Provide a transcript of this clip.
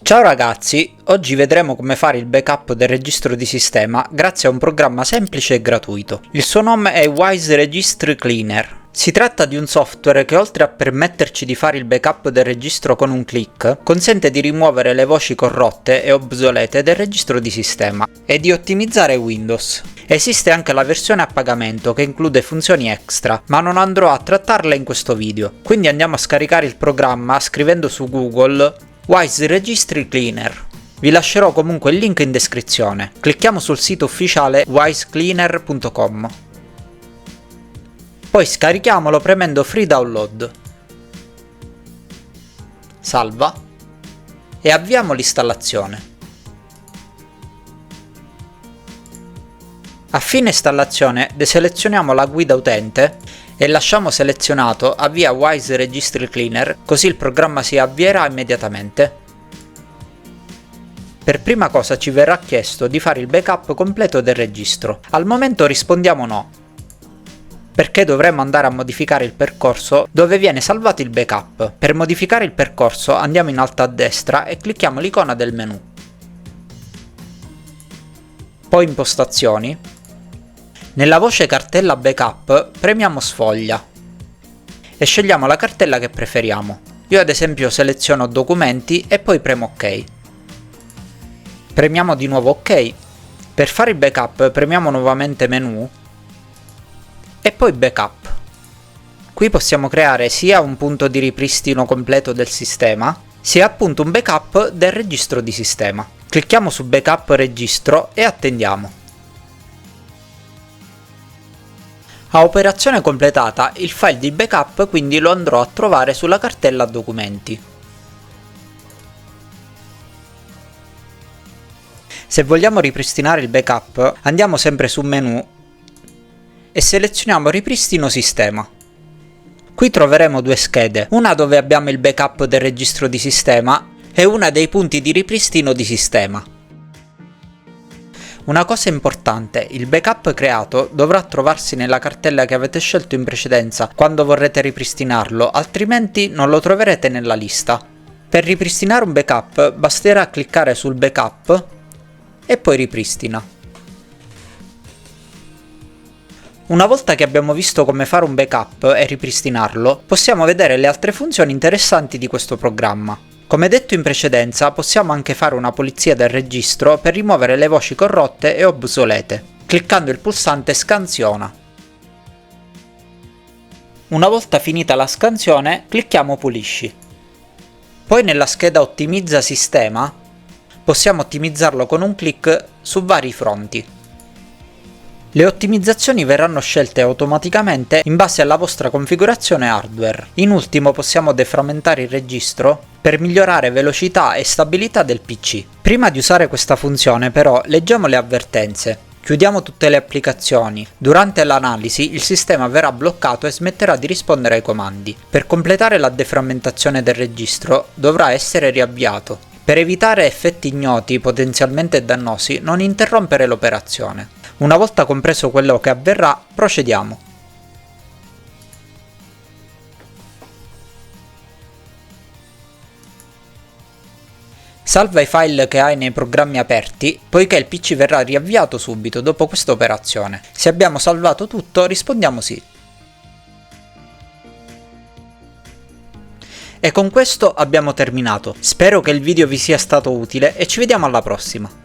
Ciao ragazzi, oggi vedremo come fare il backup del registro di sistema grazie a un programma semplice e gratuito. Il suo nome è Wise Registry Cleaner. Si tratta di un software che, oltre a permetterci di fare il backup del registro con un click, consente di rimuovere le voci corrotte e obsolete del registro di sistema e di ottimizzare Windows. Esiste anche la versione a pagamento che include funzioni extra, ma non andrò a trattarle in questo video. Quindi andiamo a scaricare il programma scrivendo su Google Wise Registry Cleaner. Vi lascerò comunque il link in descrizione. Clicchiamo sul sito ufficiale wisecleaner.com. Poi scarichiamolo premendo Free Download. Salva e avviamo l'installazione. A fine installazione deselezioniamo la guida utente e lasciamo selezionato Avvia Wise Registry Cleaner, così il programma si avvierà immediatamente. Per prima cosa ci verrà chiesto di fare il backup completo del registro. Al momento rispondiamo no, perché dovremo andare a modificare il percorso dove viene salvato il backup. Per modificare il percorso andiamo in alto a destra e clicchiamo l'icona del menu. Poi impostazioni. Nella voce cartella backup premiamo sfoglia e scegliamo la cartella che preferiamo. Io ad esempio seleziono documenti e poi premo ok. Premiamo di nuovo ok. Per fare il backup premiamo nuovamente menu e poi backup. Qui possiamo creare sia un punto di ripristino completo del sistema, sia appunto un backup del registro di sistema. Clicchiamo su backup registro e attendiamo. A operazione completata, il file di backup quindi lo andrò a trovare sulla cartella documenti. Se vogliamo ripristinare il backup, andiamo sempre su menu e selezioniamo ripristino sistema. Qui troveremo due schede, una dove abbiamo il backup del registro di sistema e una dei punti di ripristino di sistema. Una cosa importante, il backup creato dovrà trovarsi nella cartella che avete scelto in precedenza quando vorrete ripristinarlo, altrimenti non lo troverete nella lista. Per ripristinare un backup basterà cliccare sul backup e poi ripristina. Una volta che abbiamo visto come fare un backup e ripristinarlo, possiamo vedere le altre funzioni interessanti di questo programma. Come detto in precedenza, possiamo anche fare una pulizia del registro per rimuovere le voci corrotte e obsolete, cliccando il pulsante Scansiona. Una volta finita la scansione, clicchiamo Pulisci. Poi nella scheda Ottimizza sistema, possiamo ottimizzarlo con un clic su vari fronti. Le ottimizzazioni verranno scelte automaticamente in base alla vostra configurazione hardware. In ultimo possiamo deframmentare il registro per migliorare velocità e stabilità del PC. Prima di usare questa funzione però leggiamo le avvertenze. Chiudiamo tutte le applicazioni. Durante l'analisi il sistema verrà bloccato e smetterà di rispondere ai comandi. Per completare la deframmentazione del registro dovrà essere riavviato. Per evitare effetti ignoti potenzialmente dannosi, non interrompere l'operazione. Una volta compreso quello che avverrà, procediamo. Salva i file che hai nei programmi aperti, poiché il PC verrà riavviato subito dopo questa operazione. Se abbiamo salvato tutto, rispondiamo sì. E con questo abbiamo terminato. Spero che il video vi sia stato utile e ci vediamo alla prossima.